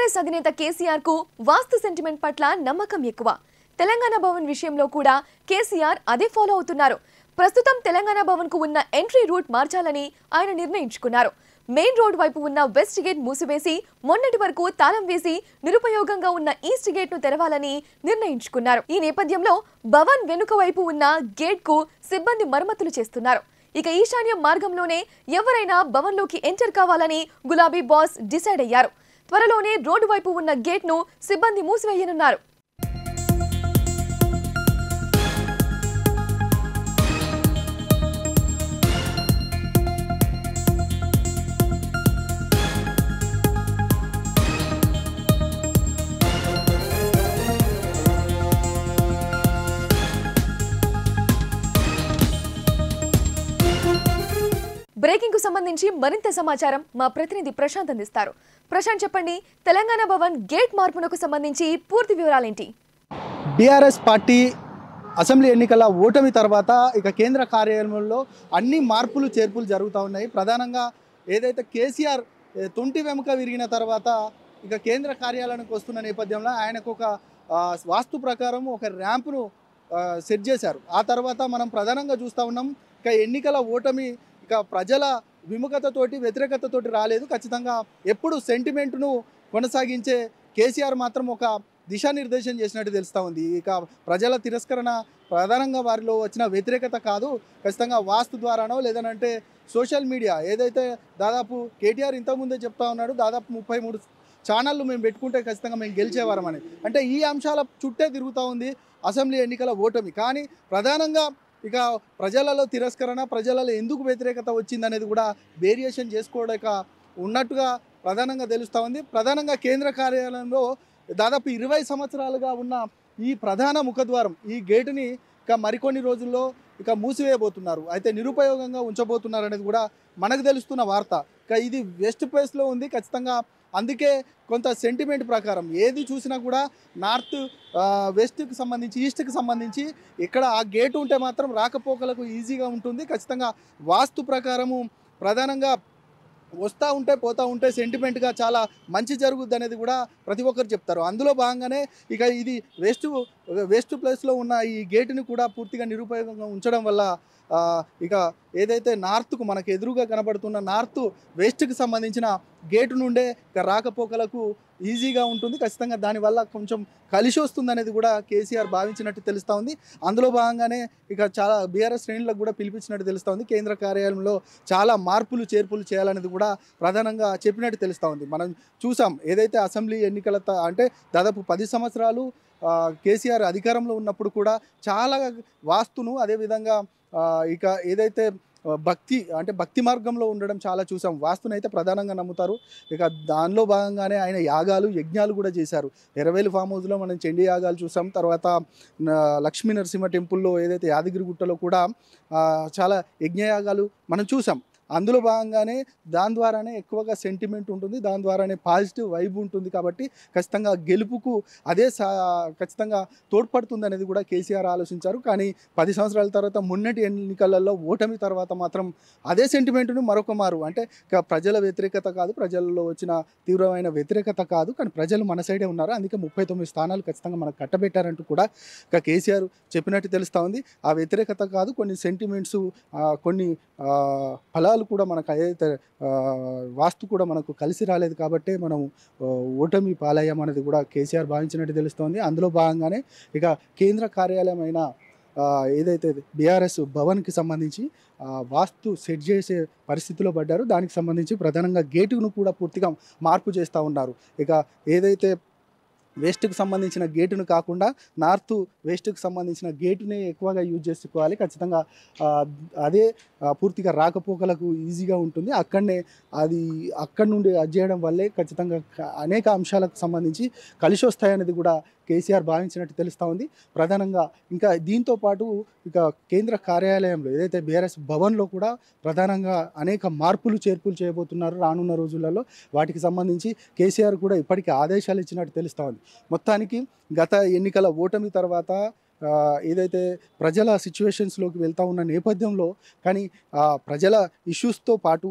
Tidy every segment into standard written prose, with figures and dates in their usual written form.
BRS అధినేత కేసీఆర్ కు వాస్తు sentiment పట్ల నమ్మకం ఎక్కువ. తెలంగాణ భవన్ విషయంలో కూడా కేసీఆర్ అదే ఫాలో అవుతున్నారు. ప్రస్తుతం తెలంగాణ భవన్ కు ఉన్న ఎంట్రీ రూట్ మార్చాలని ఆయన నిర్ణయించుకున్నారు. మెయిన్ రోడ్ వైపు ఉన్న వెస్ట్ గేట్ మూసివేసి మొన్నటి వరకు తాళం వేసి నిరుపయోగంగా ఉన్న ఈస్ట్ గేట్ ను తెరవాలని నిర్ణయించుకున్నారు. ఈ నేపథ్యంలో భవన్ వెనుక వైపు ఉన్న గేట్ కు సిబ్బంది మరమ్మతులు చేస్తున్నారు. ఇక ఈశాన్య మార్గంలోనే ఎవరైనా భవన్ లోకి ఎంటర్ కావాలని గులాబీ బాస్ డిసైడ్ అయ్యారు. త్వరలోనే రోడ్డు వైపు ఉన్న గేట్ ను సిబ్బంది మూసివేయనున్నారు. బ్రేకింగ్ కు సంబంధించి మరింత సమాచారం మా ప్రతినిధి ప్రశాంత్ అందిస్తారు. ప్రశాంత్, చెప్పండి, తెలంగాణ భవన్ గేట్ మార్పునకు సంబంధించి పూర్తి వివరాలేంటి? బీఆర్ఎస్ పార్టీ అసెంబ్లీ ఎన్నికల ఓటమి తర్వాత ఇక కేంద్ర కార్యాలయంలో అన్ని మార్పులు చేర్పులు జరుగుతూ ఉన్నాయి. ప్రధానంగా ఏదైతే కేసీఆర్ తుంటి వెముక విరిగిన తర్వాత ఇక కేంద్ర కార్యాలయానికి వస్తున్న నేపథ్యంలో ఆయనకు ఒక వాస్తు ప్రకారం ఒక ర్యాంపును సెట్ చేశారు. ఆ తర్వాత మనం ప్రధానంగా చూస్తూ ఉన్నాం, ఇక ఎన్నికల ఓటమి ఇక ప్రజల విముఖతతోటి వ్యతిరేకతతోటి రాలేదు. ఖచ్చితంగా ఎప్పుడు సెంటిమెంట్ను కొనసాగించే కేసీఆర్ మాత్రం ఒక దిశానిర్దేశం చేసినట్టు తెలుస్తూ ఉంది. ఇక ప్రజల తిరస్కరణ ప్రధానంగా వారిలో వచ్చిన వ్యతిరేకత కాదు, ఖచ్చితంగా వాస్తు ద్వారానో లేదనంటే సోషల్ మీడియా ఏదైతే దాదాపు కేటీఆర్ ఇంతకుముందే చెప్తా ఉన్నాడు, దాదాపు 33 ఛానళ్ళు మేము పెట్టుకుంటే ఖచ్చితంగా మేము గెలిచేవారమని. అంటే ఈ అంశాల చుట్టే తిరుగుతూ ఉంది అసెంబ్లీ ఎన్నికల ఓటమి. కానీ ప్రధానంగా ఇక ప్రజలలో తిరస్కరణ, ప్రజలలో ఎందుకు వ్యతిరేకత వచ్చిందనేది కూడా వేరియేషన్ చేసుకోవడాక ఉన్నట్టుగా ప్రధానంగా తెలుస్తూ ఉంది. ప్రధానంగా కేంద్ర కార్యాలయంలో దాదాపు 20 సంవత్సరాలుగా ఉన్న ఈ ప్రధాన ముఖద్వారం, ఈ గేటుని ఇక మరికొన్ని రోజుల్లో ఇక మూసివేయబోతున్నారు. అయితే నిరుపయోగంగా ఉంచబోతున్నారు అనేది కూడా మనకు తెలుస్తున్న వార్త. ఇక ఇది వెస్ట్ ఫేస్లో ఉంది. ఖచ్చితంగా అందుకే కొంత సెంటిమెంట్ ప్రకారం ఏది చూసినా కూడా నార్త్ వెస్ట్కి సంబంధించి ఈస్ట్కి సంబంధించి ఇక్కడ ఆ గేటు ఉంటే మాత్రం రాకపోకలకు ఈజీగా ఉంటుంది. ఖచ్చితంగా వాస్తు ప్రకారము ప్రధానంగా వస్తూ ఉంటే పోతూ ఉంటే సెంటిమెంట్గా చాలా మంచి జరుగుద్ది అనేది కూడా ప్రతి ఒక్కరు చెప్తారు. అందులో భాగంగానే ఇక ఇది వెస్ట్ ప్లేస్లో ఉన్న ఈ గేటుని కూడా పూర్తిగా నిరుపయోగంగా ఉంచడం వల్ల ఇక ఏదైతే నార్త్కు మనకు ఎదురుగా కనబడుతున్న నార్త్ వెస్ట్కి సంబంధించిన గేటు నుండే ఇక రాకపోకలకు ఈజీగా ఉంటుంది. ఖచ్చితంగా దానివల్ల కొంచెం కలిసి వస్తుంది అనేది కూడా కేసీఆర్ భావించినట్టు తెలుస్తూ ఉంది. అందులో భాగంగానే ఇక చాలా బీఆర్ఎస్ శ్రేణులకు కూడా పిలిపించినట్టు తెలుస్తూ ఉంది. కేంద్ర కార్యాలయంలో చాలా మార్పులు చేర్పులు చేయాలనేది కూడా ప్రధానంగా చెప్పినట్టు తెలుస్తూ ఉంది. మనం చూసాం ఏదైతే అసెంబ్లీ ఎన్నికల అంటే దాదాపు 10 సంవత్సరాలు కేసీఆర్ అధికారంలో ఉన్నప్పుడు కూడా చాలా వాస్తును అదేవిధంగా ఇక ఏదైతే భక్తి మార్గంలో ఉండడం చాలా చూసాం. వాస్తునైతే ప్రధానంగా నమ్ముతారు. ఇక దానిలో భాగంగానే ఆయన యాగాలు యజ్ఞాలు కూడా చేశారు. ఎర్రవేలు ఫామ్ హౌస్లో మనం చండీ యాగాలు చూసాం. తర్వాత లక్ష్మీ నరసింహ టెంపుల్లో ఏదైతే యాదగిరిగుట్టలో కూడా చాలా యజ్ఞయాగాలు మనం చూసాం. అందులో భాగంగానే దాని ద్వారానే ఎక్కువగా సెంటిమెంట్ ఉంటుంది, దాని ద్వారానే పాజిటివ్ వైబ్ ఉంటుంది. కాబట్టి ఖచ్చితంగా గెలుపుకు అదే ఖచ్చితంగా తోడ్పడుతుంది అనేది కూడా కేసీఆర్ ఆలోచించారు. కానీ 10 సంవత్సరాల తర్వాత మొన్నటి ఎన్నికలలో ఓటమి తర్వాత మాత్రం అదే సెంటిమెంట్ను మరొక మారు అంటే ప్రజల వ్యతిరేకత కాదు, ప్రజల్లో వచ్చిన తీవ్రమైన వ్యతిరేకత కాదు, కానీ ప్రజలు మన సైడే ఉన్నారు. అందుకే 39 స్థానాలు ఖచ్చితంగా మనకు కట్టబెట్టారంటూ కూడా ఇక కేసీఆర్ చెప్పినట్టు తెలుస్తూ ఉంది. ఆ వ్యతిరేకత కాదు, కొన్ని సెంటిమెంట్స్, కొన్ని ఫలాలు కూడా మనకు ఏదైతే వాస్తు కూడా మనకు కలిసి రాలేదు కాబట్టి మనం ఓటమి పాలయ్యామనేది కూడా కేసీఆర్ భావించినట్టు తెలుస్తోంది. అందులో భాగంగానే ఇక కేంద్ర కార్యాలయం అయిన ఏదైతే బీఆర్ఎస్ భవన్కి సంబంధించి వాస్తు సెట్ చేసే పరిస్థితిలో పడ్డారు. దానికి సంబంధించి ప్రధానంగా గేటును కూడా పూర్తిగా మార్పు చేస్తూ ఉన్నారు. ఇక ఏదైతే వెస్ట్కి సంబంధించిన గేటును కాకుండా నార్త్ వెస్ట్కి సంబంధించిన గేటునే ఎక్కువగా యూజ్ చేసుకోవాలి. ఖచ్చితంగా అదే పూర్తిగా రాకపోకలకు ఈజీగా ఉంటుంది. అక్కడి నుండి అది చేయడం వల్లే ఖచ్చితంగా అనేక అంశాలకు సంబంధించి కలిసి వస్తాయనేది కూడా కేసీఆర్ భావించినట్టు తెలుస్తూ ఉంది. ప్రధానంగా ఇంకా దీంతో పాటు ఇక కేంద్ర కార్యాలయంలో ఏదైతే బీఆర్ఎస్ భవన్లో కూడా ప్రధానంగా అనేక మార్పులు చేర్పులు చేయబోతున్నారు రానున్న రోజులలో. వాటికి సంబంధించి కేసీఆర్ కూడా ఇప్పటికీ ఆదేశాలు ఇచ్చినట్టు తెలుస్తూ ఉంది. మొత్తానికి గత ఎన్నికల ఓటమి తర్వాత ఏదైతే ప్రజల సిచ్యువేషన్స్లోకి వెళ్తూ ఉన్న నేపథ్యంలో కానీ ప్రజల ఇష్యూస్తో పాటు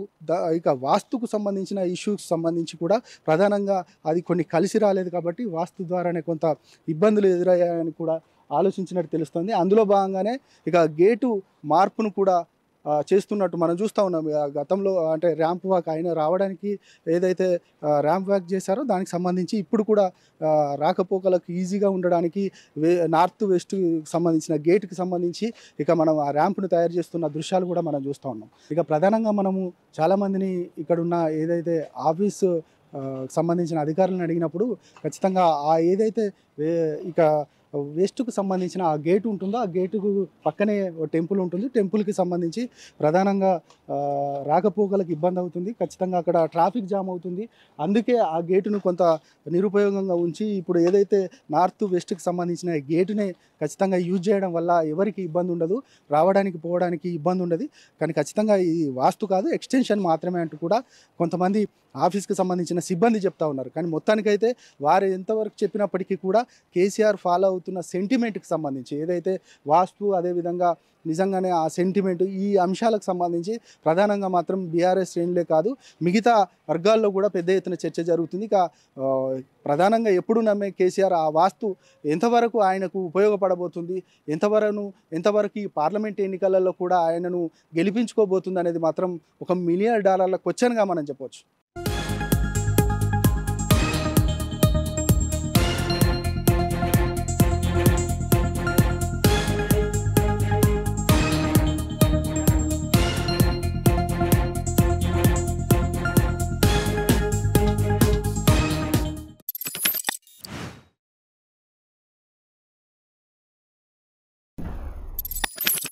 ఇక వాస్తుకు సంబంధించిన ఇష్యూస్ సంబంధించి కూడా ప్రధానంగా అది కొన్ని కలిసి రాలేదు కాబట్టి వాస్తు ద్వారానే కొంత ఇబ్బందులు ఎదురయ్యాయని కూడా ఆలోచించినట్టు తెలుస్తుంది. అందులో భాగంగానే ఇక గేటు మార్పును కూడా చేస్తున్నట్టు మనం చూస్తూ ఉన్నాం. గతంలో అంటే ర్యాంప్ వాక్ ఆయన రావడానికి ఏదైతే ర్యాంప్ వాక్ చేశారో దానికి సంబంధించి ఇప్పుడు కూడా రాకపోకలకు ఈజీగా ఉండడానికి నార్త్ వెస్ట్ సంబంధించిన గేట్కి సంబంధించి ఇక మనం ఆ ర్యాంప్ను తయారు చేస్తున్న దృశ్యాలు కూడా మనం చూస్తూ ఉన్నాం. ఇక ప్రధానంగా మనము చాలామందిని ఇక్కడున్న ఏదైతే ఆఫీసు సంబంధించిన అధికారులను అడిగినప్పుడు ఖచ్చితంగా ఏదైతే ఇక వెస్ట్కు సంబంధించిన ఆ గేట్ ఉంటుందో ఆ గేటుకు పక్కనే టెంపుల్ ఉంటుంది. టెంపుల్కి సంబంధించి ప్రధానంగా రాకపోకలకు ఇబ్బంది అవుతుంది. ఖచ్చితంగా అక్కడ ట్రాఫిక్ జామ్ అవుతుంది. అందుకే ఆ గేటును కొంత నిరుపయోగంగా ఉంచి ఇప్పుడు ఏదైతే నార్త్ వెస్ట్కి సంబంధించిన గేటునే ఖచ్చితంగా యూజ్ చేయడం వల్ల ఎవరికి ఇబ్బంది ఉండదు, రావడానికి పోవడానికి ఇబ్బంది ఉండదు. కానీ ఖచ్చితంగా ఈ వాస్తు కాదు, ఎక్స్టెన్షన్ మాత్రమే అంటూ కూడా కొంతమంది ఆఫీస్కి సంబంధించిన సిబ్బంది చెప్తా ఉన్నారు. కానీ మొత్తానికైతే వారు ఎంతవరకు చెప్పినప్పటికీ కూడా కేసీఆర్ ఫాలో అవుతున్న సెంటిమెంట్కి సంబంధించి ఏదైతే వాస్తు అదేవిధంగా నిజంగానే ఆ సెంటిమెంట్ ఈ అంశాలకు సంబంధించి ప్రధానంగా మాత్రం బీఆర్ఎస్ శ్రేణులే కాదు మిగతా వర్గాల్లో కూడా పెద్ద ఎత్తున చర్చ జరుగుతుంది. ఇక ప్రధానంగా ఎప్పుడు నమ్మే కేసీఆర్ ఆ వాస్తు ఎంతవరకు ఆయనకు ఉపయోగపడబోతుంది, ఎంతవరకు ఈ పార్లమెంట్ ఎన్నికలలో కూడా ఆయనను గెలిపించుకోబోతుంది అనేది మాత్రం $1 మిలియన్ క్వశ్చన్గా మనం చెప్పవచ్చు.